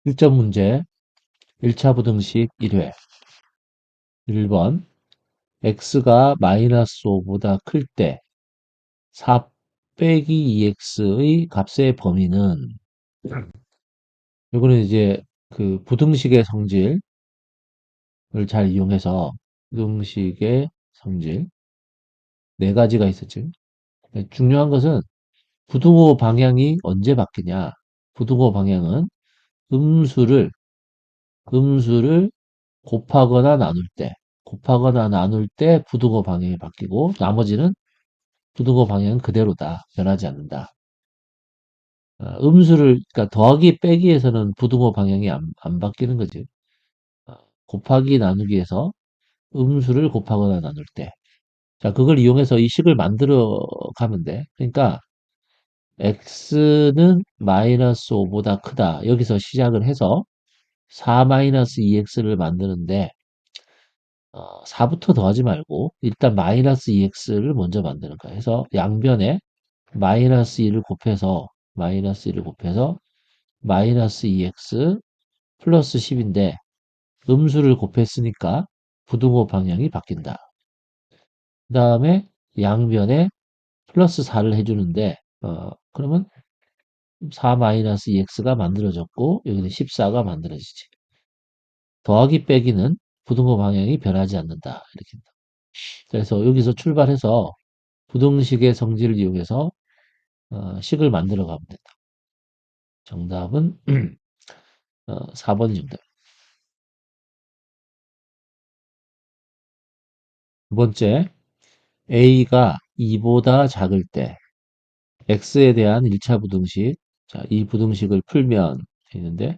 1점 문제 1차 부등식 1회 1번 x가 마이너스 5보다 클 때 4 빼기 2x의 값의 범위는 이거는 이제 그 부등식의 성질을 잘 이용해서 부등식의 성질 네 가지가 있었지. 중요한 것은 부등호 방향이 언제 바뀌냐. 부등호 방향은 음수를 곱하거나 나눌 때 부등호 방향이 바뀌고 나머지는 부등호 방향은 그대로다. 변하지 않는다. 그러니까 더하기 빼기에서는 부등호 방향이 안 바뀌는 거지. 곱하기 나누기에서 음수를 곱하거나 나눌 때. 자, 그걸 이용해서 이 식을 만들어 가면 돼. 그러니까 x는 마이너스 5보다 크다. 여기서 시작을 해서 4 마이너스 2x를 만드는데 4부터 더하지 말고 일단 마이너스 2x를 먼저 만드는 거야. 그래서 양변에 마이너스 1을 곱해서 마이너스 2x 플러스 10인데 음수를 곱했으니까 부등호 방향이 바뀐다. 그 다음에 양변에 플러스 4를 해주는데 그러면 4 마이너스 2x가 만들어졌고 여기는 14가 만들어지지. 더하기 빼기는 부등호 방향이 변하지 않는다. 이렇게. 그래서 여기서 출발해서 부등식의 성질을 이용해서 식을 만들어 가면 된다. 정답은 4번이 정답. 두 번째, a가 2보다 작을 때 x에 대한 1차 부등식. 자, 이 부등식을 풀면 되는데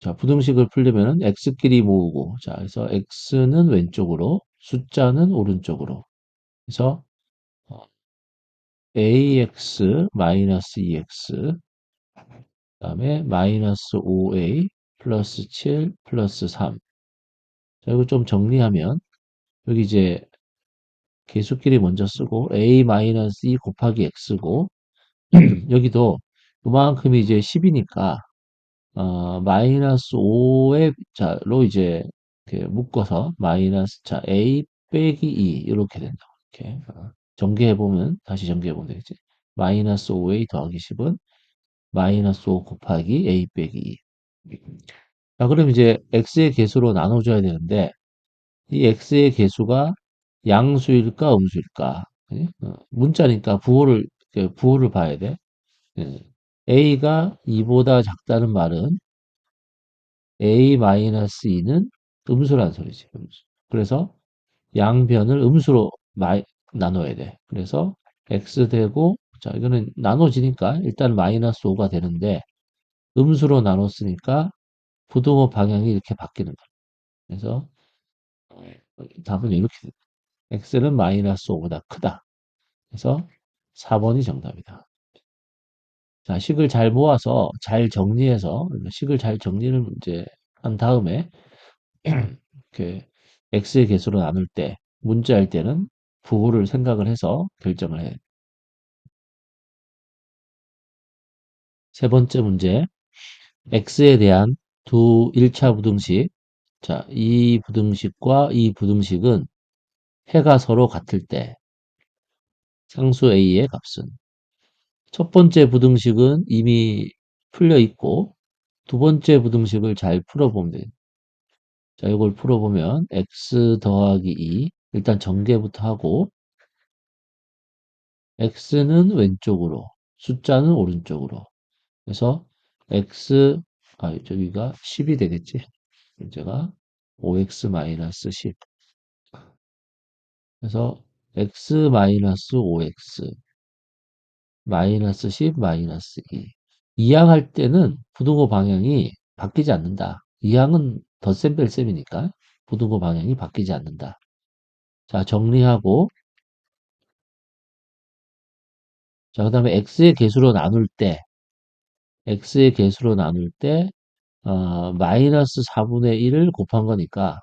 자, 부등식을 풀려면은 x끼리 모으고 자, 그래서 x는 왼쪽으로 숫자는 오른쪽으로. 그래서 ax 마이너스 2x 그다음에 마이너스 5a 플러스 7 플러스 3. 자, 이거 좀 정리하면 여기 이제 개수끼리 먼저 쓰고 a 마이너스 2 곱하기 x고 여기도 그만큼이 이제 10이니까 마이너스 5에 자로 이제 이렇게 묶어서 마이너스 자 a 빼기 2 이렇게 된다. 이렇게 전개해 보면 다시 전개해 보면 되겠지. 마이너스 5a 더하기 10은 마이너스 5 곱하기 a 빼기 2. 자, 그럼 이제 x의 개수로 나눠줘야 되는데 이 x의 개수가 양수일까 음수일까? 그지? 문자니까 부호를 봐야 돼. 예. a가 2보다 작다는 말은 a-2는 음수란 소리지. 음수. 그래서 양변을 음수로 나눠야 돼. 그래서 x 되고 자 이거는 나눠지니까 일단 마이너스 5가 되는데 음수로 나눴으니까 부등호 방향이 이렇게 바뀌는 거야. 그래서 답은 이렇게 돼. x는 마이너스 5보다 크다. 그래서 4번이 정답이다. 자, 식을 잘 모아서 잘 정리해서 식을 잘 정리를 이제 한 다음에 이렇게 x의 개수로 나눌 때 문자일 때는 부호를 생각을 해서 결정을 해. 세 번째 문제 x에 대한 두 1차 부등식. 자, 이 부등식과 이 부등식은 해가 서로 같을 때 상수 a의 값은 첫 번째 부등식은 이미 풀려 있고 두 번째 부등식을 잘 풀어보면 돼요. 자, 이걸 풀어보면 x 더하기 2 일단 전개부터 하고 x는 왼쪽으로 숫자는 오른쪽으로 그래서 x 저기가 10이 되겠지. 문제가 5x 마이너스 10 그래서 x 마이너스 5x 마이너스 10 마이너스 2 이항할 때는 부등호 방향이 바뀌지 않는다. 이항은 덧셈 뺄셈이니까 부등호 방향이 바뀌지 않는다. 자, 정리하고 자, 그다음에 x의 개수로 나눌 때 마이너스 4분의 1을 곱한 거니까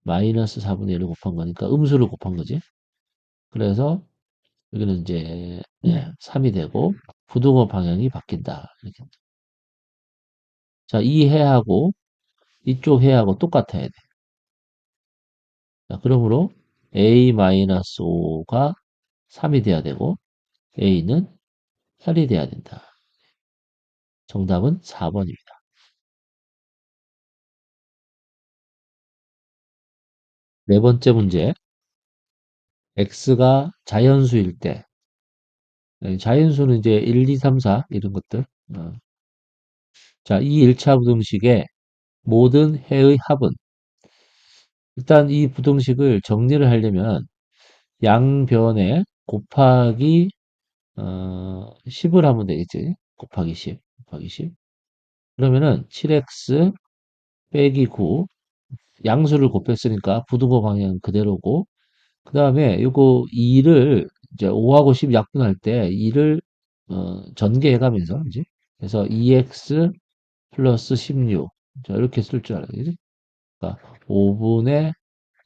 마이너스 4분의 1을 곱한 거니까 음수를 곱한 거지. 그래서 여기는 이제 3이 되고 부등호 방향이 바뀐다. 이렇게. 자, 이 해하고 이쪽 해하고 똑같아야 돼. 자, 그러므로 a-5가 3이 돼야 되고 a는 8이 돼야 된다. 정답은 4번입니다. 네 번째 문제. x가 자연수일 때, 자연수는 이제 1, 2, 3, 4 이런 것들. 자, 이 1차 부등식의 모든 해의 합은, 일단 이 부등식을 정리를 하려면 양변에 곱하기 10을 하면 되겠지. 곱하기 10. 곱하기 10. 그러면은 7x 빼기 9. 양수를 곱했으니까 부등호 방향은 그대로고, 그 다음에 요거 2를 이제 5하고 10 약분할 때 2를 전개해가면서 이제 그래서 2x 플러스 16. 자, 이렇게 쓸 줄 알아야 지. 그러니까 5분의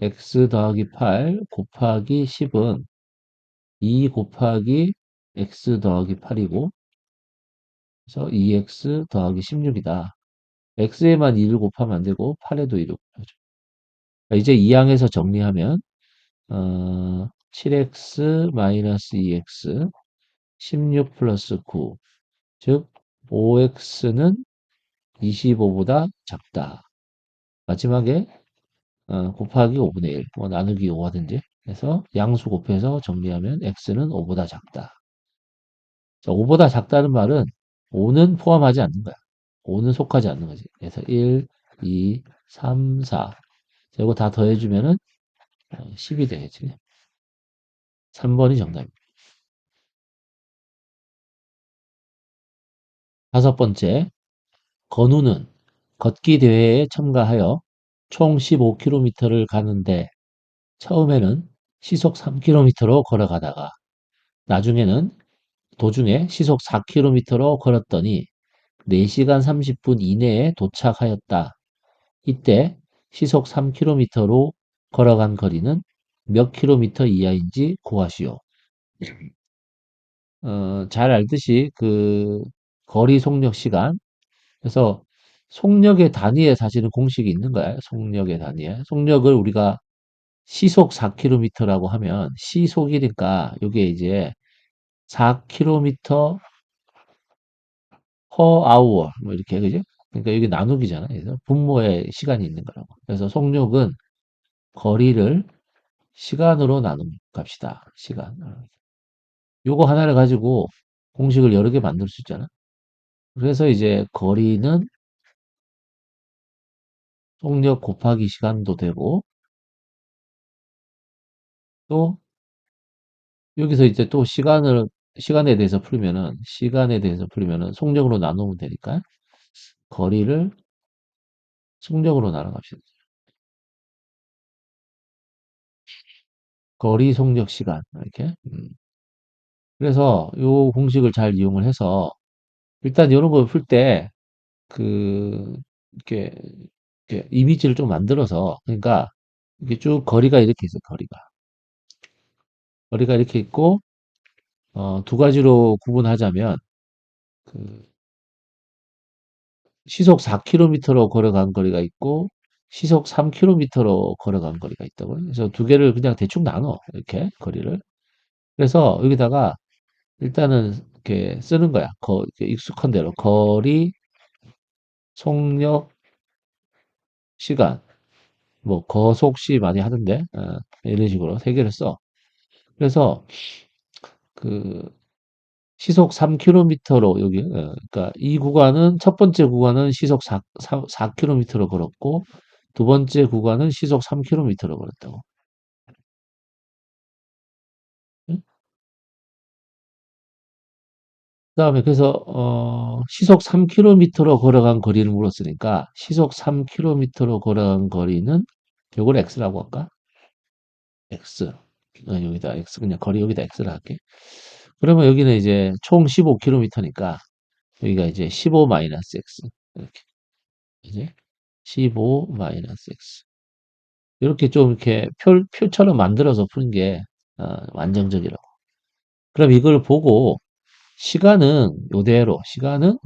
x 더하기 8 곱하기 10은 2 곱하기 x 더하기 8이고, 그래서 2x 더하기 16이다. x에만 2를 곱하면 안 되고 8에도 2를 곱하죠. 이제 이 항에서 정리하면 7x 마이너스 2x 16 플러스 9, 즉 5x는 25보다 작다. 마지막에 곱하기 5분의 1, 뭐 나누기 5 하든지 해서 양수 곱해서 정리하면 x는 5보다 작다. 자, 5보다 작다는 말은 5는 포함하지 않는 거야. 5는 속하지 않는 거지. 그래서 1, 2, 3, 4. 자, 이거 다 더해주면은 10이 되겠지. 3번이 정답입니다. 다섯 번째, 건우는 걷기 대회에 참가하여 총 15km를 가는데 처음에는 시속 3km로 걸어가다가 나중에는 도중에 시속 4km로 걸었더니 4시간 30분 이내에 도착하였다. 이때 시속 3km로 걸어간 거리는 몇 킬로미터 이하인지 구하시오. 잘 알듯이 그 거리 속력 시간. 그래서 속력의 단위에 사실은 공식이 있는 거야. 속력의 단위에. 속력을 우리가 시속 4km라고 하면 시속이니까 이게 이제 4km per hour 뭐 이렇게 그죠? 그러니까 이게 나누기잖아. 그래서 분모의 시간이 있는 거라고. 그래서 속력은 거리를 시간으로 나눈 값이다. 시간. 요거 하나를 가지고 공식을 여러 개 만들 수 있잖아. 그래서 이제 거리는 속력 곱하기 시간도 되고, 또 여기서 이제 또 시간에 대해서 풀면은 속력으로 나누면 되니까 거리를 속력으로 나눠갑시다. 거리 속력 시간 이렇게. 그래서 요 공식을 잘 이용을 해서 일단 이런 걸 풀 때 그 이렇게, 이렇게 이미지를 좀 만들어서, 그러니까 이게 쭉 거리가 이렇게 있어. 거리가 이렇게 있고 두 가지로 구분하자면 그 시속 4km로 걸어간 거리가 있고 시속 3km로 걸어간 거리가 있다고요. 그래서 두 개를 그냥 대충 나눠. 이렇게 거리를. 그래서 여기다가 일단은 이렇게 쓰는 거야. 이렇게 익숙한 대로 거리, 속력, 시간. 뭐 거속시 많이 하던데 이런 식으로 세 개를 써. 그래서 그 시속 3km로 여기 그러니까 이 구간은 첫 번째 구간은 시속 4km로 걸었고 두 번째 구간은 시속 3km로 걸었다고. 응? 그다음에 그래서 시속 3km로 걸어간 거리를 물었으니까 시속 3km로 걸어간 거리는 요걸 x라고 할까? x. 여기다 x 그냥 거리 여기다 x를 할게. 그러면 여기는 이제 총 15km니까 여기가 이제 15 마이너스 x 이렇게 이제 15 마이너스 x 이렇게 좀 이렇게 표처럼 만들어서 푸는 게 완성적이라고. 그럼 이걸 보고 시간은 요대로 시간은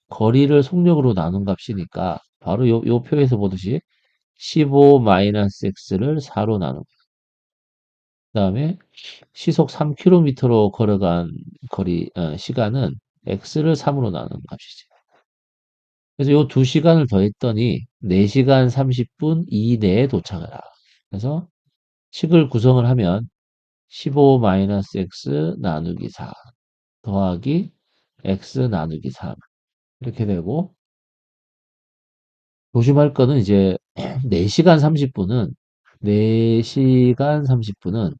거리를 속력으로 나눈 값이니까 바로 요 표에서 보듯이 15-x를 4로 나누고 그 다음에 시속 3km로 걸어간 시간은 x를 3으로 나누는 값이지. 그래서 요 2시간을 더했더니 4시간 30분 이내에 도착을 하. 그래서 식을 구성을 하면 15-x 나누기 4 더하기 x 나누기 3 이렇게 되고 조심할 거는 이제 4시간 30분은 4시간 30분은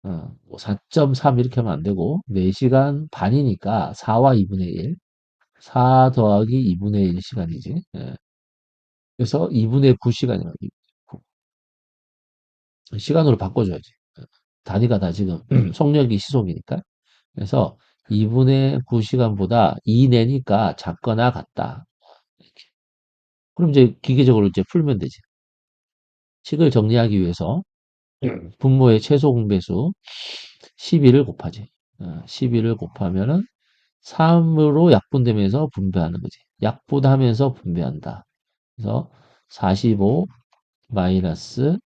4.3 이렇게 하면 안 되고 4시간 반이니까 4와 2분의 1 4 더하기 2분의 1 시간이지. 예. 그래서 2분의 9시간이라고 시간으로 바꿔줘야지. 예. 단위가 다 지금 속력이 시속이니까. 그래서 2분의 9시간보다 2내니까 작거나 같다. 이렇게. 그럼 이제 기계적으로 이제 풀면 되지. 식을 정리하기 위해서 분모의 최소 공배수 12를 곱하지. 12를 곱하면은 3으로 약분되면서 분배하는 거지. 약분하면서 분배한다. 그래서 45 마이너스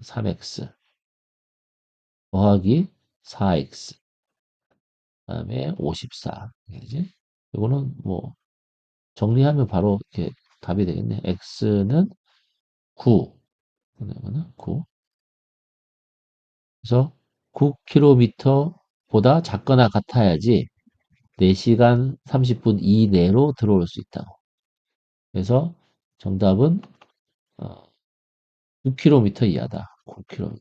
3x 더하기 4x 그다음에 54. 그지? 이거는 뭐 정리하면 바로 이렇게 답이 되겠네. x는 9. 그다음에 9. 그래서 9km보다 작거나 같아야지 4시간 30분 이내로 들어올 수 있다고. 그래서 정답은 9km 이하다. 9km.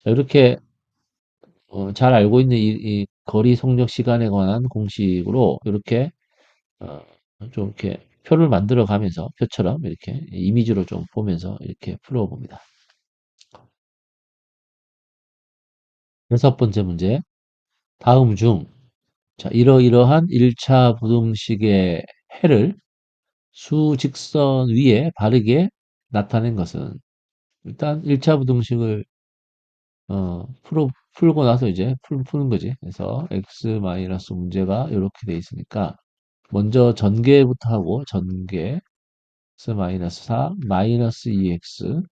자, 이렇게 잘 알고 있는 이 거리 속력 시간에 관한 공식으로 이렇게 어, 좀 이렇게 표를 만들어 가면서 표처럼 이렇게 이미지로 좀 보면서 이렇게 풀어봅니다. 6번째 문제. 다음 중 자, 이러이러한 1차 부등식의 해를 수직선 위에 바르게 나타낸 것은 일단 1차 부등식을 풀고 나서 이제 푸는 거지. 그래서 x 마이너스 문제가 이렇게 돼 있으니까 먼저 전개부터 하고 전개 x 마이너스 4 마이너스 2x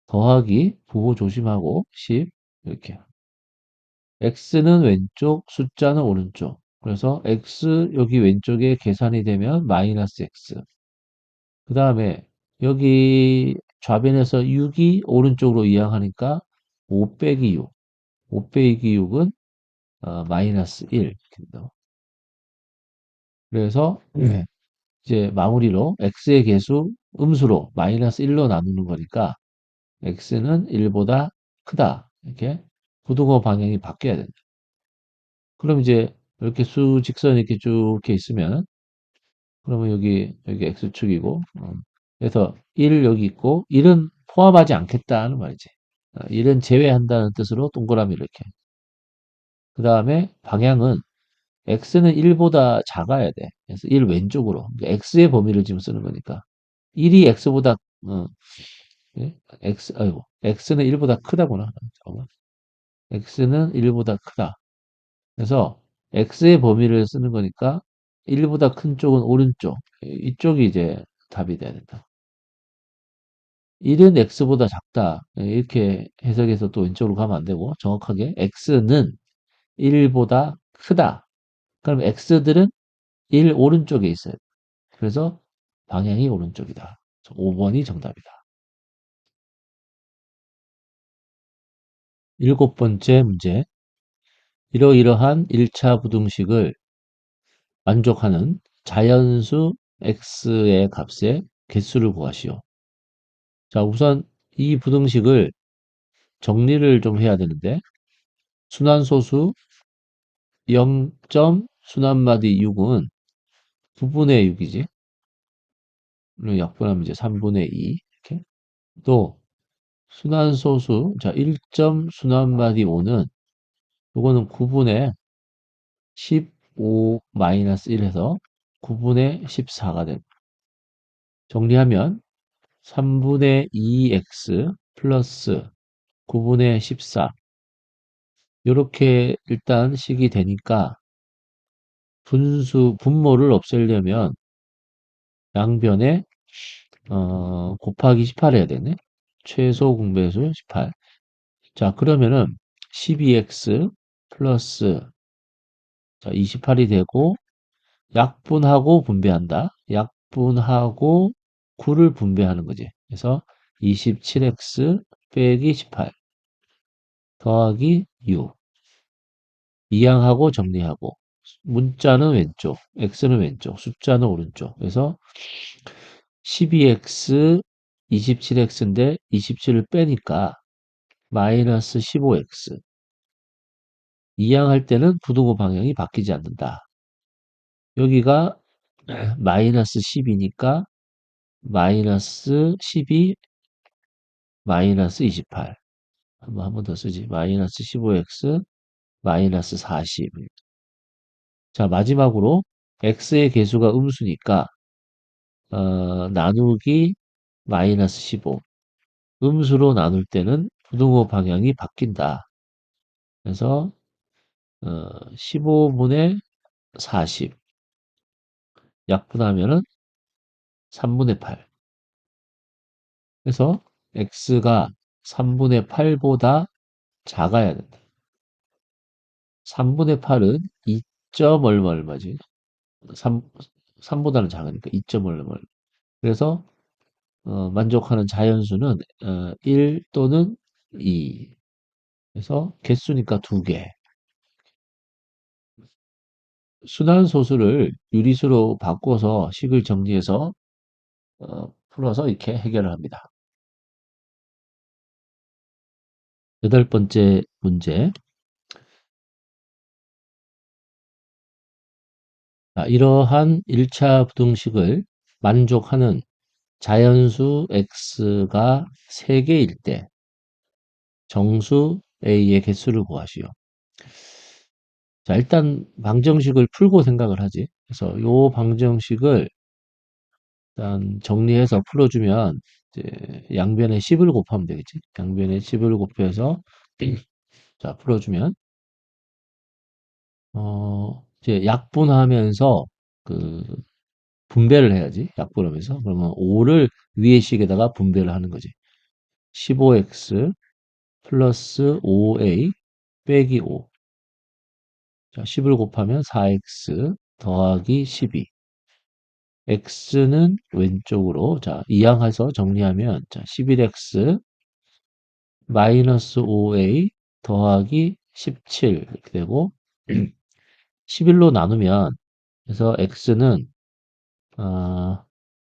더하기 부호 조심하고 10 이렇게 x는 왼쪽 숫자는 오른쪽 그래서 x 여기 왼쪽에 계산이 되면 마이너스 x 그 다음에 여기 좌변에서 6이 오른쪽으로 이항하니까 5 빼기 6 5 빼기 6은 마이너스 1 이렇게 된다. 그래서 이제 마무리로 x의 개수 음수로 마이너스 1로 나누는 거니까 x는 1보다 크다. 이렇게 부등호 방향이 바뀌어야 된다. 그럼 이제 이렇게 수직선이 이렇게 쭉 이렇게 있으면 그러면 여기 x축이고 그래서 1 여기 있고 1은 포함하지 않겠다는 말이지. 1은 제외한다는 뜻으로 동그라미 이렇게. 그 다음에 방향은 x는 1보다 작아야 돼. 그래서 1 왼쪽으로. x의 범위를 지금 쓰는 거니까. 1이 x보다 예? x는 1보다 크다구나. 잠깐만. x는 1보다 크다. 그래서 x의 범위를 쓰는 거니까 1보다 큰 쪽은 오른쪽. 이쪽이 이제 답이 돼야 된다. 1은 x보다 작다. 이렇게 해석해서 또 왼쪽으로 가면 안 되고 정확하게 x는 1보다 크다. 그럼 x들은 1 오른쪽에 있어요. 그래서 방향이 오른쪽이다. 5번이 정답이다. 7번째 문제. 이러이러한 1차 부등식을 만족하는 자연수 x의 값의 개수를 구하시오. 자, 우선 이 부등식을 정리를 좀 해야 되는데 순환소수 0. 순환마디 6은 9분의 6이지. 약분하면 이제 3분의 2 이렇게. 또 순환소수 자 1. 순환마디 5는 이거는 9분의 15 마이너스 1에서 9분의 14가 됩니다. 정리하면 3분의 2x 플러스 9분의 14 이렇게 일단 식이 되니까 분모를 없애려면 양변에 곱하기 18 해야 되네. 최소 공배수 18. 자, 그러면은 12x 플러스 자, 28이 되고 약분하고 분배한다. 약분하고 9를 분배하는 거지. 그래서 27x 빼기 18 더하기 6 이항하고 정리하고 문자는 왼쪽, x는 왼쪽, 숫자는 오른쪽. 그래서 12x 27x인데 27을 빼니까 마이너스 15x 이항할 때는 부등호 방향이 바뀌지 않는다. 여기가 마이너스 10이니까 마이너스 12 마이너스 28 한 번 더 쓰지. 마이너스 15x 마이너스 40. 자, 마지막으로 x의 개수가 음수니까 나누기 마이너스 15. 음수로 나눌 때는 부등호 방향이 바뀐다. 그래서 15분의 40 약분하면은 3분의 8. 그래서 x가 3분의 8보다 작아야 된다. 3분의 8은 2점 얼마 얼마지? 3, 3보다는 작으니까 2점 얼마 얼마. 그래서 만족하는 자연수는 1 또는 2. 그래서 개수니까 2개. 순환소수를 유리수로 바꿔서 식을 정리해서 풀어서 이렇게 해결을 합니다. 여덟 번째 문제. 자, 이러한 1차 부등식을 만족하는 자연수 x가 3개일 때 정수 a의 개수를 구하시오. 자, 일단 방정식을 풀고 생각을 하지. 그래서 요 방정식을 일단 정리해서 풀어주면 이제 양변에 10을 곱하면 되겠지. 양변에 10을 곱해서 자, 풀어주면 이제 약분하면서 그 분배를 해야지. 약분하면서 그러면 5를 위의 식에다가 분배를 하는 거지. 15x 플러스 5a 빼기 5. 자, 10을 곱하면 4x 더하기 12. x는 왼쪽으로 자 이항해서 정리하면 자 11x 마이너스 5a 더하기 17 이렇게 되고 11로 나누면 그래서 x는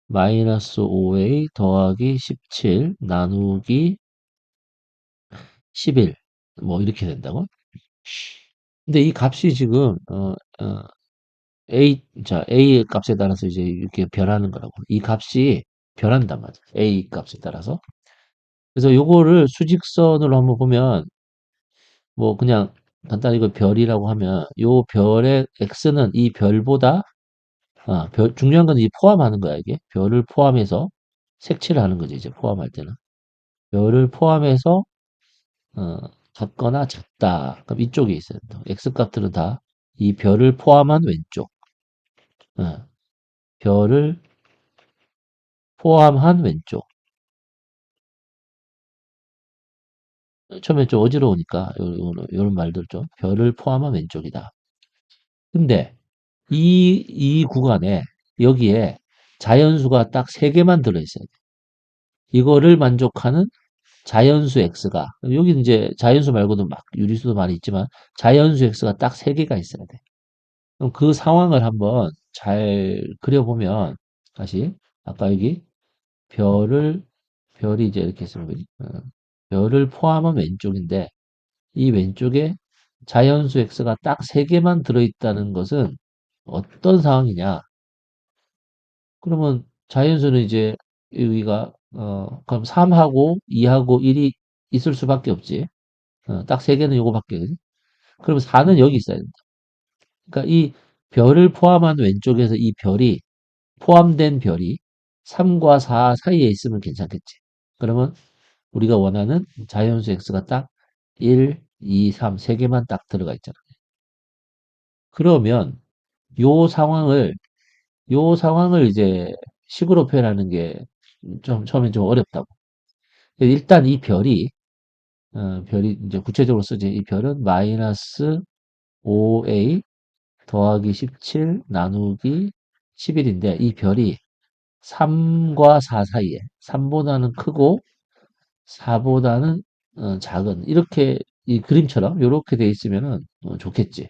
마이너스 5a 더하기 17 나누기 11 뭐 이렇게 된다고? 근데 이 값이 지금 A 값에 따라서 이제 이렇게 변하는 거라고. 이 값이 변한단 말이야. A 값에 따라서. 그래서 요거를 수직선으로 한번 보면 뭐 그냥 간단히 이거 별이라고 하면 요 별의 x는 이 별보다 중요한 건 이 포함하는 거야 이게 별을 포함해서 색칠을 하는 거지 이제 포함할 때는 별을 포함해서 어, 같거나 작다 그럼 이쪽에 있어야 된다 x 값들은 다 이 별을 포함한 왼쪽 어, 별을 포함한 왼쪽 처음에 좀 어지러우니까 요런 말들 좀 별을 포함한 왼쪽이다 근데 이 구간에 여기에 자연수가 딱 3개만 들어있어야 돼. 이거를 만족하는 자연수 x가 여기 이제 자연수 말고도 막 유리수도 많이 있지만 자연수 x가 딱 3개가 있어야 돼. 그럼 그 상황을 한번 잘 그려보면 다시 아까 여기 별을 별이 이제 이렇게 있으면 뭐지? 별을 포함한 왼쪽인데 이 왼쪽에 자연수 x가 딱 3개만 들어있다는 것은 어떤 상황이냐? 그러면 자연수는 이제 여기가 그럼 3하고 2하고 1이 있을 수밖에 없지. 딱 3개는 요거밖에. 그지? 그러면 4는 여기 있어야 된다. 그러니까 이 별을 포함한 왼쪽에서 이 별이 포함된 별이 3과 4 사이에 있으면 괜찮겠지. 그러면 우리가 원하는 자연수 x가 딱 1, 2, 3, 3개만 딱 들어가 있잖아. 그러면 요 상황을 이제 식으로 표현하는 게 좀 처음엔 좀 어렵다고. 일단 이 별이, 별이 이제 구체적으로 쓰지. 이 별은 마이너스 5a 더하기 17 나누기 11인데 이 별이 3과 4 사이에 3보다는 크고 4보다는 작은 이렇게 이 그림처럼 이렇게 돼 있으면은 좋겠지.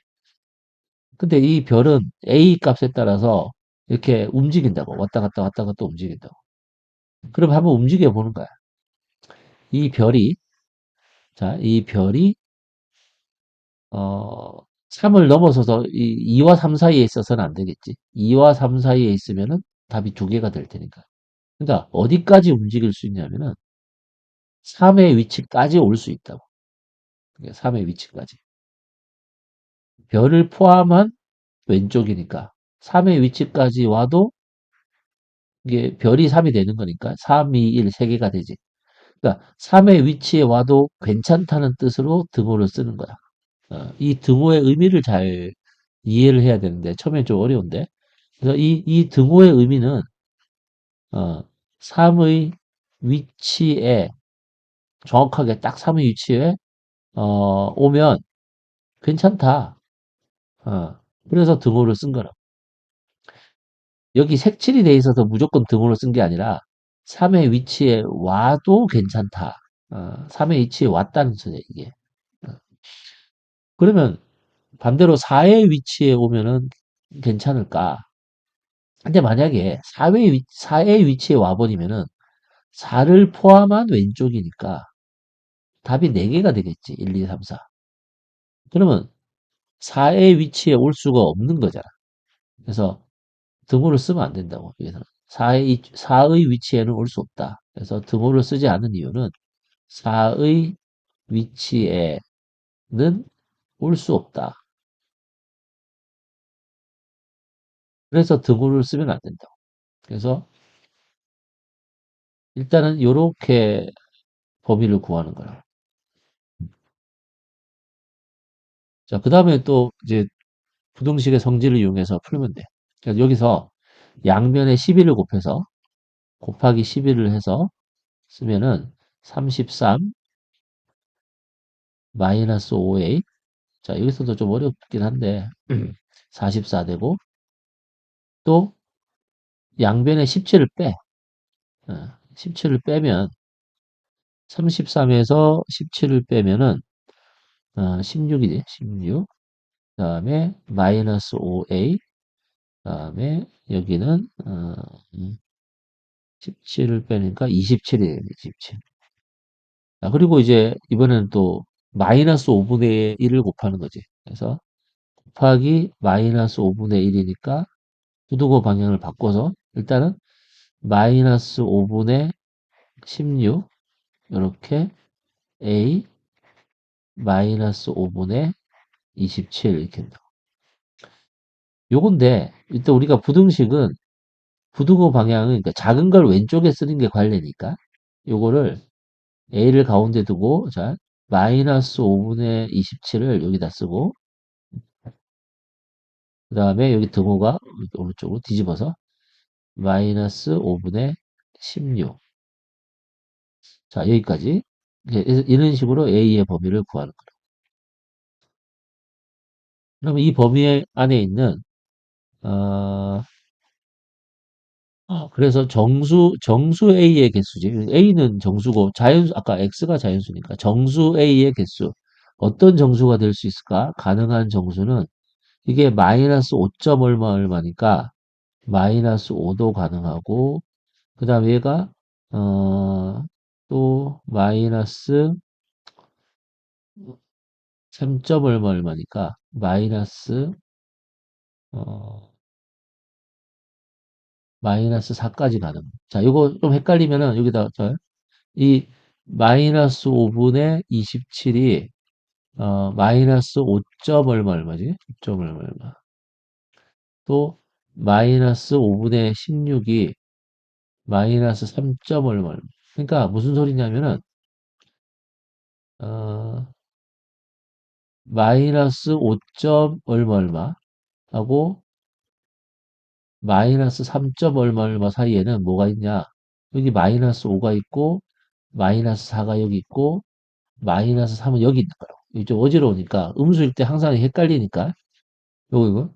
근데 이 별은 A 값에 따라서 이렇게 움직인다고 왔다 갔다 움직인다고. 그럼 한번 움직여 보는 거야. 이 별이 이 별이 어 3을 넘어서서 이 2와 3 사이에 있어서는 안 되겠지. 2와 3 사이에 있으면은 답이 두 개가 될 테니까. 그러니까 어디까지 움직일 수 있냐면은 3의 위치까지 올 수 있다고. 3의 위치까지. 별을 포함한 왼쪽이니까 3의 위치까지 와도 이게 별이 3이 되는 거니까 3, 2, 1, 3개가 되지. 그러니까 3의 위치에 와도 괜찮다는 뜻으로 등호를 쓰는 거야. 이 등호의 의미를 잘 이해를 해야 되는데 처음엔 좀 어려운데. 그래서 이 등호의 의미는 3의 위치에 정확하게 딱 3의 위치에 오면 괜찮다. 그래서 등호를 쓴 거라. 여기 색칠이 돼 있어서 무조건 등호를 쓴 게 아니라 3의 위치에 와도 괜찮다. 3의 위치에 왔다는 소리야, 이게. 어, 그러면 반대로 4의 위치에 오면은 괜찮을까? 근데 만약에 4의 위치에 와버리면은 4를 포함한 왼쪽이니까 답이 4개가 되겠지. 1, 2, 3, 4. 그러면 4의 위치에 올 수가 없는 거잖아. 그래서 등호를 쓰면 안 된다고. 그래서 4의 위치에는 올 수 없다. 그래서 등호를 쓰지 않은 이유는 4의 위치에는 올 수 없다. 그래서 등호를 쓰면 안 된다고. 그래서 일단은 이렇게 범위를 구하는 거라. 자, 그 다음에 또 이제 부등식의 성질을 이용해서 풀면 돼. 그래서 여기서 양면에 11을 곱해서 곱하기 11을 해서 쓰면은 33 마이너스 5a. 자, 여기서도 좀 어렵긴 한데 44 되고 또 양변에 17을 빼. 17을 빼면 33에서 17을 빼면은 16이지. 16. 그다음에 마이너스 5a. 그다음에 여기는 17을 빼니까 27이에요. 27. 자, 그리고 이제 이번에는 또 마이너스 5분의 1을 곱하는 거지. 그래서 곱하기 마이너스 5분의 1이니까 부등호 방향을 바꿔서 일단은 마이너스 5분의 16 이렇게 a 마이너스 5분의 27 이렇게 된다. 요건데 일단 우리가 부등식은 부등호 방향은 그러니까 작은 걸 왼쪽에 쓰는 게 관례니까 요거를 a를 가운데 두고 자 마이너스 5분의 27을 여기다 쓰고 그 다음에 여기 등호가 오른쪽으로 뒤집어서 마이너스 5분의 16. 자, 여기까지. 이런 식으로 A의 범위를 구하는 거예요. 그러면 이 범위 안에 있는, 어, 그래서 정수 A의 개수지. A는 정수고, 아까 X가 자연수니까 정수 A의 개수. 어떤 정수가 될 수 있을까? 가능한 정수는 이게 마이너스 5점 얼마 얼마니까 마이너스 5도 가능하고, 그 다음에 얘가, 또 마이너스 3점 얼마 얼마니까 어, 마이너스 4까지 가능. 자, 이거 좀 헷갈리면은 여기다 이 마이너스 5분의 27이 마이너스 5점 얼마 얼마지? 5점 얼마 얼마. 또 마이너스 5분의 16이 마이너스 3점 얼마 얼마. 그러니까 무슨 소리냐면은 어, 마이너스 5점 얼마 얼마 하고 마이너스 3. 얼마 얼마 사이에는 뭐가 있냐? 여기 마이너스 5가 있고, 마이너스 4가 여기 있고, 마이너스 3은 여기 있는 거라고. 이게 좀 어지러우니까, 음수일 때 항상 헷갈리니까, 이거.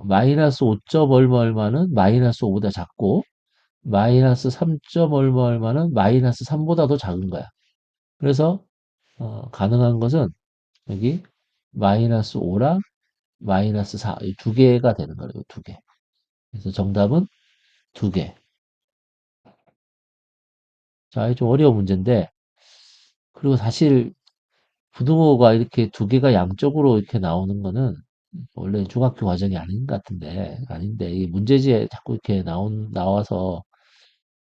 마이너스 5. 얼마 얼마는 마이너스 5보다 작고, 마이너스 3. 얼마 얼마는 마이너스 3보다 더 작은 거야. 그래서, 가능한 것은 여기 마이너스 5랑 마이너스 4, 이 두 개가 되는 거예요. 두 개. 그래서 정답은 두 개. 자, 이게 좀 어려운 문제인데, 그리고 사실 부등호가 이렇게 두 개가 양쪽으로 이렇게 나오는 거는 원래 중학교 과정이 아닌 것 같은데, 아닌데, 이 문제지에 자꾸 이렇게 나와서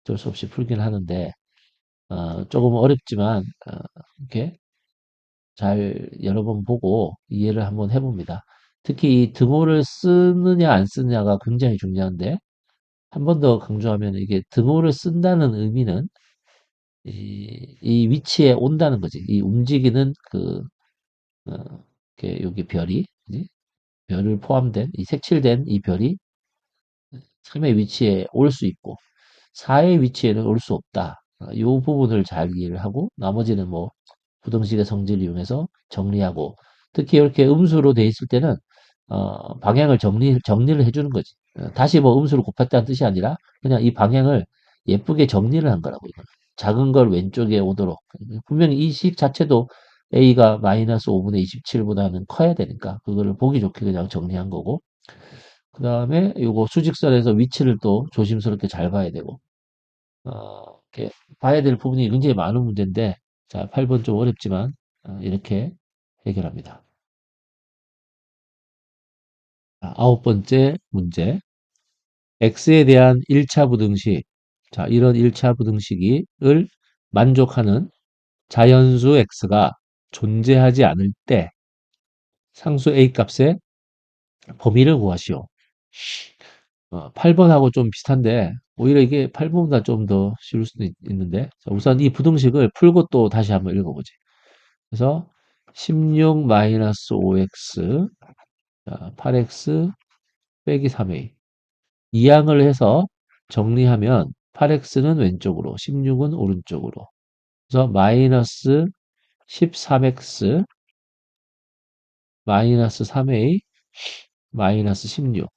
어쩔 수 없이 풀긴 하는데, 조금 어렵지만, 이렇게 잘 여러 번 보고 이해를 한번 해봅니다. 특히 이 등호를 쓰느냐 안 쓰느냐가 굉장히 중요한데, 한 번 더 강조하면 이게 등호를 쓴다는 의미는 이 위치에 온다는 거지. 이 움직이는 어, 이렇게 여기 별이, 그지? 별을 포함된, 이 색칠된 이 별이 3의 위치에 올 수 있고, 4의 위치에는 올 수 없다. 이 부분을 잘 이해를 하고, 나머지는 뭐, 부등식의 성질을 이용해서 정리하고, 특히 이렇게 음수로 돼 있을 때는, 방향을 정리를 해주는 거지. 다시 뭐 음수를 곱했다는 뜻이 아니라, 그냥 이 방향을 예쁘게 정리를 한 거라고, 이거는. 작은 걸 왼쪽에 오도록. 분명히 이 식 자체도 A가 마이너스 5분의 27보다는 커야 되니까, 그거를 보기 좋게 그냥 정리한 거고, 그 다음에 요거 수직선에서 위치를 또 조심스럽게 잘 봐야 되고, 이렇게 봐야 될 부분이 굉장히 많은 문제인데, 자, 8번 좀 어렵지만, 이렇게 해결합니다. 자, 9번째 문제. x에 대한 1차 부등식. 자, 이런 1차 부등식을 만족하는 자연수 x가 존재하지 않을 때 상수 a 값의 범위를 구하시오. 8번하고 좀 비슷한데, 오히려 이게 8번보다 좀 더 쉬울 수도 있는데, 자, 우선 이 부등식을 풀고 또 다시 한번 읽어보지. 그래서 16-5x, 자, 8x 빼기 3a. 이항을 해서 정리하면 8x는 왼쪽으로, 16은 오른쪽으로. 그래서 마이너스 13x, 마이너스 3a, 마이너스 16.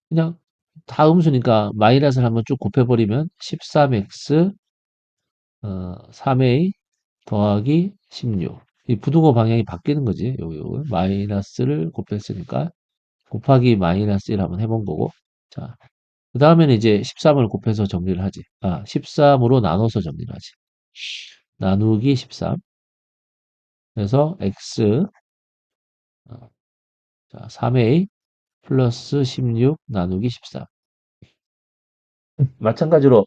그냥 다 음수니까 마이너스를 한번 쭉 곱해버리면 13x 3a 더하기 16. 이 부등호 방향이 바뀌는 거지. 요 마이너스를 곱했으니까 곱하기 마이너스 1 한번 해본 거고. 자, 그 다음에는 이제 13을 곱해서 정리를 하지. 13으로 나눠서 정리를 하지. 나누기 13. 그래서 x 자, 3a 플러스 16 나누기 13. 마찬가지로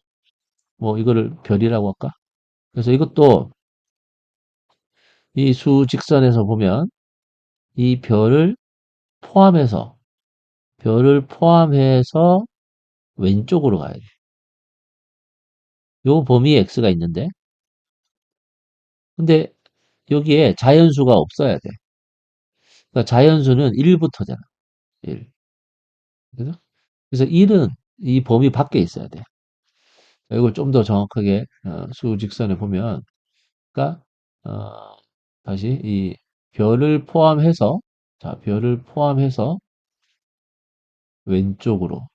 뭐 이거를 별이라고 할까? 그래서 이것도 이 수직선에서 보면 이 포함해서 별을 포함해서 왼쪽으로 가야 돼. 요 범위에 x가 있는데 근데 여기에 자연수가 없어야 돼. 그러니까 자연수는 1부터잖아. 1. 그래서 1은 이 범위 밖에 있어야 돼. 이걸 좀 더 정확하게 수직선에 보면 그러니까 다시 이 별을 포함해서 자, 별을 포함해서 왼쪽으로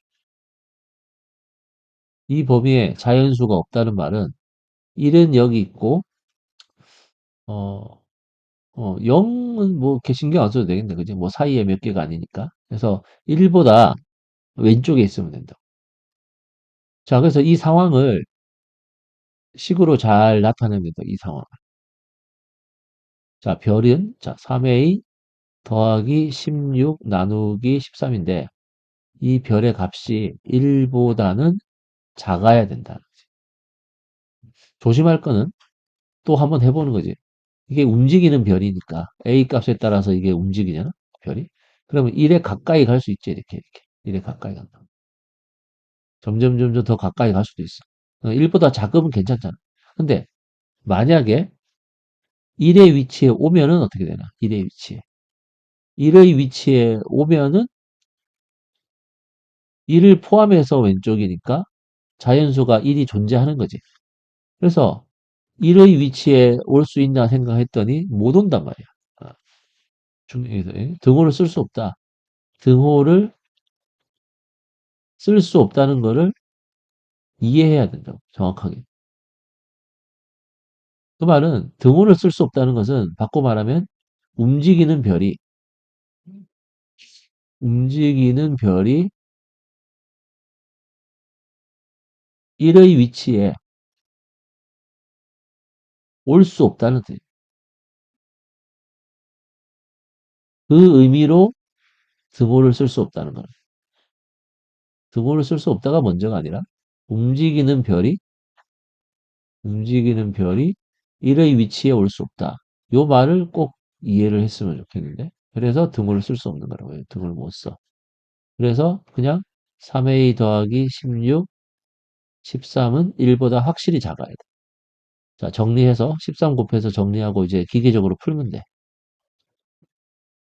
이 범위에 자연수가 없다는 말은 1은 여기 있고, 어, 0은 뭐, 이렇게 신경 안 써도 되겠네. 그지? 뭐, 사이에 몇 개가 아니니까. 그래서 1보다 왼쪽에 있으면 된다. 자, 그래서 이 상황을 식으로 잘 나타내면 된다. 이 상황. 자, 별은, 자, 3a 더하기 16 나누기 13인데, 이 별의 값이 1보다는 작아야 된다. 조심할 거는 또 한번 해보는 거지. 이게 움직이는 별이니까 A 값에 따라서 이게 움직이잖아 별이. 그러면 1에 가까이 갈 수 있지 이렇게 1에 가까이 간다. 점점 더 가까이 갈 수도 있어. 1보다 작으면 괜찮잖아. 근데 만약에 1의 위치에 오면은 어떻게 되나? 1의 위치에. 1의 위치에 오면은 1을 포함해서 왼쪽이니까 자연수가 1이 존재하는 거지. 그래서 1의 위치에 올 수 있나 생각했더니 못 온단 말이야. 아, 중에서 등호를 쓸 수 없다. 등호를 쓸 수 없다는 거를 이해해야 된다고, 정확하게. 그 말은 등호를 쓸 수 없다는 것은 바꿔 말하면 움직이는 별이 움직이는 별이 1의 위치에 올 수 없다는 뜻이에요. 그 의미로 등호를 쓸 수 없다는 거예요. 등호를 쓸 수 없다가 먼저가 아니라 움직이는 별이 움직이는 별이 1의 위치에 올 수 없다. 요 말을 꼭 이해를 했으면 좋겠는데. 그래서 등호를 쓸 수 없는 거라고요. 등호를 못 써. 그래서 그냥 3a 더하기 16, 13은 1보다 확실히 작아야 돼. 자, 정리해서 13 곱해서 정리하고 이제 기계적으로 풀면 돼.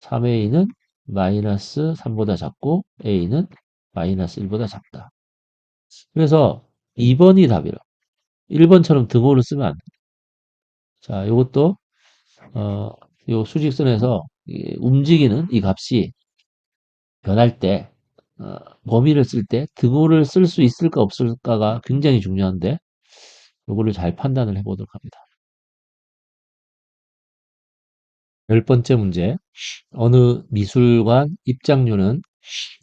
3a는 마이너스 3보다 작고 a는 마이너스 1보다 작다. 그래서 2번이 답이라. 1번처럼 등호를 쓰면 안 돼. 자, 요것도 요 수직선에서 움직이는 이 값이 변할 때 범위를 쓸 때 등호를 쓸 수 있을까 없을까가 굉장히 중요한데 요거를 잘 판단을 해보도록 합니다. 10번째 문제. 어느 미술관 입장료는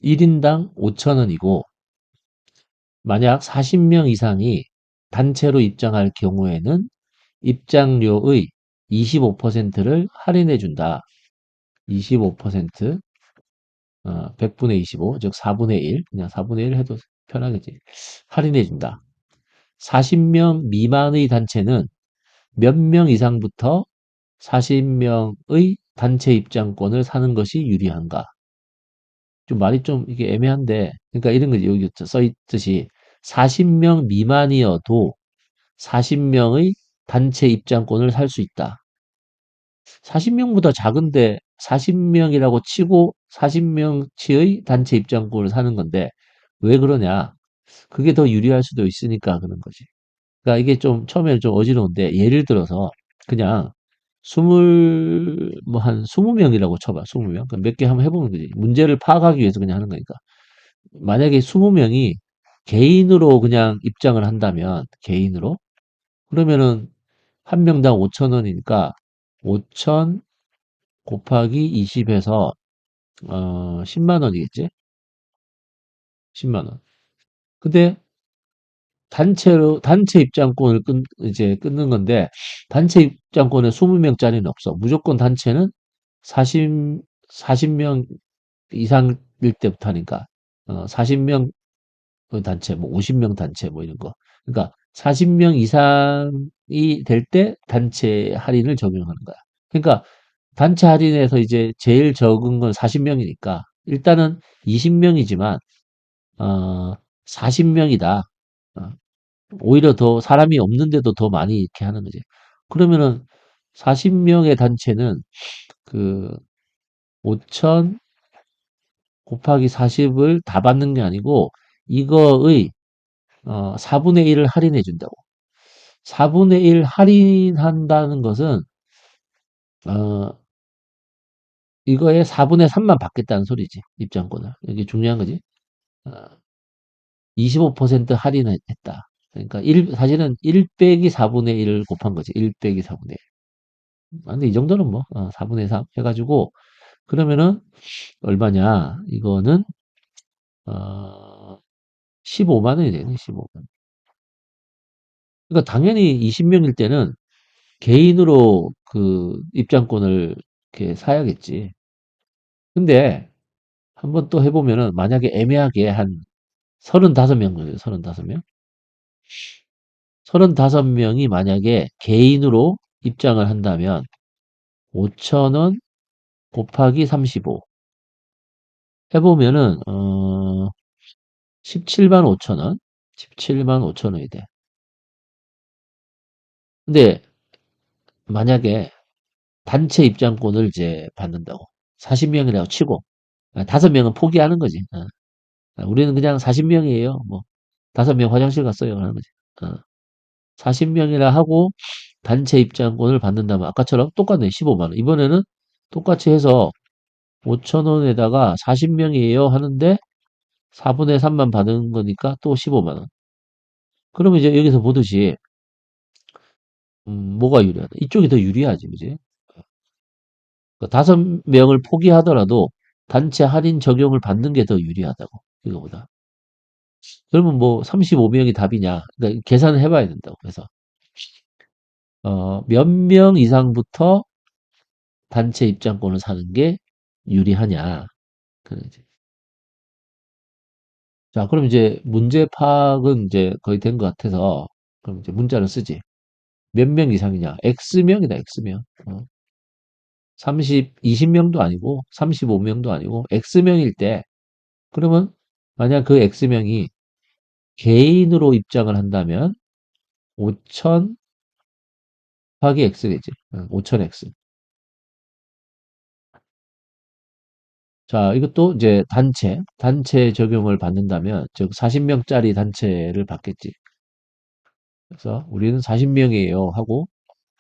1인당 5,000원이고 만약 40명 이상이 단체로 입장할 경우에는 입장료의 25%를 할인해 준다. 25%, 100분의 25, 즉 4분의 1, 그냥 4분의 1 해도 편하겠지. 할인해 준다. 40명 미만의 단체는 몇 명 이상부터 40명의 단체 입장권을 사는 것이 유리한가? 좀 말이 좀 이게 애매한데, 그러니까 이런 거지. 여기 써 있듯이 40명 미만이어도 40명의 단체 입장권을 살 수 있다. 40명보다 작은데 40명이라고 치고 40명치의 단체 입장권을 사는 건데 왜 그러냐? 그게 더 유리할 수도 있으니까 그런 거지. 그러니까 이게 좀 처음에는 좀 어지러운데 예를 들어서 그냥 뭐 한 20명이라고 쳐봐. 20명. 몇 개 한번 해보는 거지. 문제를 파악하기 위해서 그냥 하는 거니까. 만약에 20명이 개인으로 그냥 입장을 한다면 개인으로 그러면은 한 명당 5,000원이니까 5,000 곱하기 20해서 10만 원이겠지? 10만 원. 근데 단체 입장권을 이제 끊는 건데 단체 입장권에 20명짜리는 없어. 무조건 단체는 40명 이상일 때부터 하니까 40명 단체, 뭐 50명 단체 뭐 이런 거. 그러니까 40명 이상이 될 때 단체 할인을 적용하는 거야. 그러니까 단체 할인에서 이제 제일 적은 건 40명이니까 일단은 20명이지만 40명이다. 오히려 더 사람이 없는데도 더 많이 이렇게 하는 거지. 그러면은 40명의 단체는 그 5천 곱하기 40을 다 받는 게 아니고 이거의 4분의 1을 할인해 준다고. 4분의 1 할인한다는 것은 어, 이거의 4분의 3만 받겠다는 소리지. 입장권을. 이게 중요한 거지. 어, 25% 할인했다. 그러니까 사실은 1 빼기 4분의 1을 곱한 거지. 1 빼기 4분의 1. 근데 이 정도는 뭐 4분의 3 해가지고 그러면은 얼마냐? 이거는 어, 15만 원이 되네. 15만 원. 그러니까 당연히 20명일 때는 개인으로 그 입장권을 이렇게 사야겠지. 근데 한번 또 해보면은 만약에 애매하게 한 35명 거예요. 35명. 35명이 만약에 개인으로 입장을 한다면 5,000원 곱하기 35 해보면은 17만 5천 원. 17만 5천 원이 돼. 근데 만약에 단체 입장권을 이제 받는다고 40명이라고 치고 5명은 포기하는 거지. 우리는 그냥 40명이에요. 뭐, 5명 화장실 갔어요. 하는 거지. 40명이라 하고, 단체 입장권을 받는다면, 아까처럼 똑같네. 15만 원. 이번에는 똑같이 해서 5천 원에다가 40명이에요. 하는데, 4분의 3만 받은 거니까 또 15만 원. 그러면 이제 여기서 보듯이, 뭐가 유리하다? 이쪽이 더 유리하지, 그지? 그 5명을 포기하더라도 단체 할인 적용을 받는 게 더 유리하다고. 이거보다. 그러면 뭐 35명이 답이냐? 그러니까 계산을 해봐야 된다고. 그래서 몇 명 이상부터 단체 입장권을 사는 게 유리하냐? 그러지. 자, 그럼 이제 문제 파악은 이제 거의 된 것 같아서 그럼 이제 문자를 쓰지. 몇 명 이상이냐? X명이다, X명. 20명도 아니고 35명도 아니고 X명일 때 그러면 만약 그 X명이 개인으로 입장을 한다면 5천 곱하기 X겠지. 5천 X. 자, 이것도 이제 단체 적용을 받는다면, 즉 40명짜리 단체를 받겠지. 그래서 우리는 40명이에요 하고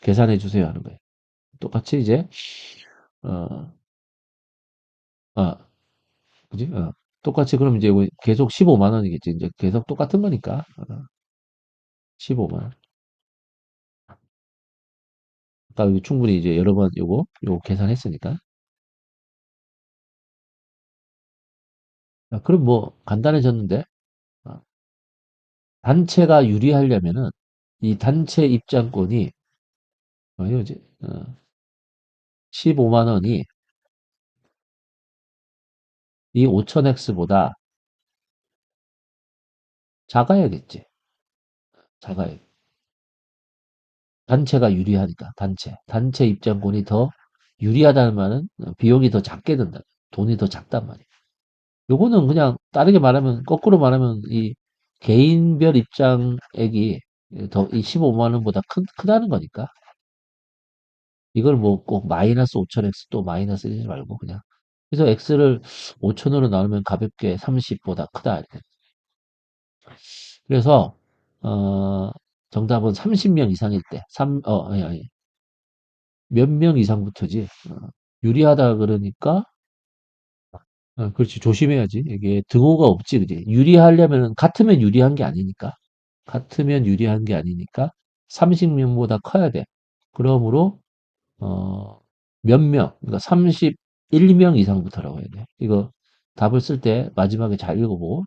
계산해 주세요 하는 거예요. 똑같이 이제 어, 아, 그지? 똑같이 그럼 이제 계속 15만 원이겠지. 이제 계속 똑같은 거니까 15만 원. 아까 여기 충분히 이제 여러 번 요거 계산했으니까. 그럼 뭐 간단해졌는데 아, 단체가 유리하려면은 이 단체 입장권이 이거지. 15만 원이 이 5000X보다 작아야겠지. 작아야. 단체가 유리하니까, 단체 입장권이 더 유리하다는 말은 비용이 더 작게 든다. 돈이 더 작단 말이야. 요거는 그냥 다르게 말하면, 거꾸로 말하면 이 개인별 입장액이 이 15만 원보다 크다는 거니까. 이걸 뭐 꼭 마이너스 5000X 또 마이너스 이러지 말고 그냥. 그래서 X를 5000으로 나누면 가볍게 30보다 크다. 이렇게. 그래서 정답은 30명 이상일 때, 아니, 아니, 몇 명 이상부터지. 유리하다 그러니까, 그렇지, 조심해야지. 이게 등호가 없지, 그지? 유리하려면, 같으면 유리한 게 아니니까. 같으면 유리한 게 아니니까, 30명보다 커야 돼. 그러므로, 어, 몇 명, 그러니까 31명 이상부터라고 해야 돼. 이거 답을 쓸 때 마지막에 잘 읽어보고,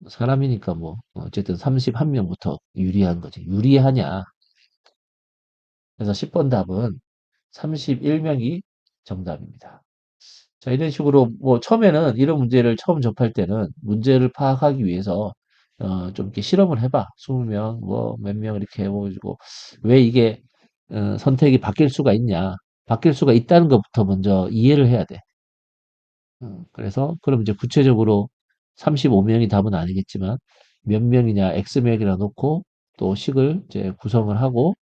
사람이니까 뭐, 어쨌든 31명부터 유리한 거지. 유리하냐. 그래서 10번 답은 31명이 정답입니다. 자, 이런 식으로 뭐 처음에는 이런 문제를 처음 접할 때는 문제를 파악하기 위해서 좀 이렇게 실험을 해봐. 20명, 뭐 몇 명 이렇게 해보고 왜 이게 선택이 바뀔 수가 있냐. 바뀔 수가 있다는 것부터 먼저 이해를 해야 돼. 그래서 그럼 이제 구체적으로 35명이 답은 아니겠지만 몇 명이냐 X명이라 놓고 또 식을 이제 구성을 하고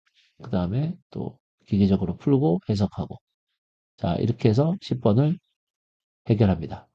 그 다음에 또 기계적으로 풀고 해석하고 자 이렇게 해서 10번을 해결합니다.